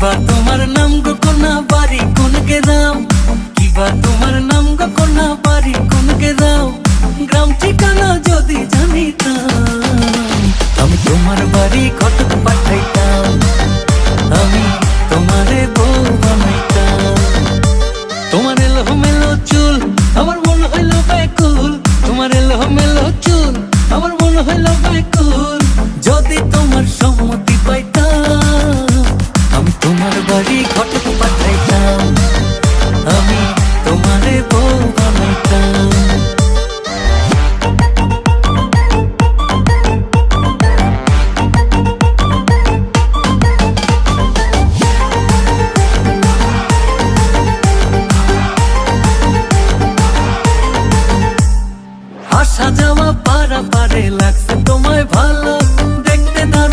কিবা তোমার নাম গো কোনা বাড়ি কোন গ্রাম, কিবা তোমার নাম গো কোনা বাড়ি কোন গ্রাম, গ্রাম ঠিকানা যদি জানিতাম আমি তোমার বাড়ি কটক পাঠাইতাম, আমি তোমারে বউ বানাইতাম। তোমার এলো মেলো চুল আমার মন হইল ব্যাকুল, তোমার এলো মেলো চুল আমার মন হইল ব্যাকুল, যদি তোমার সম্মতি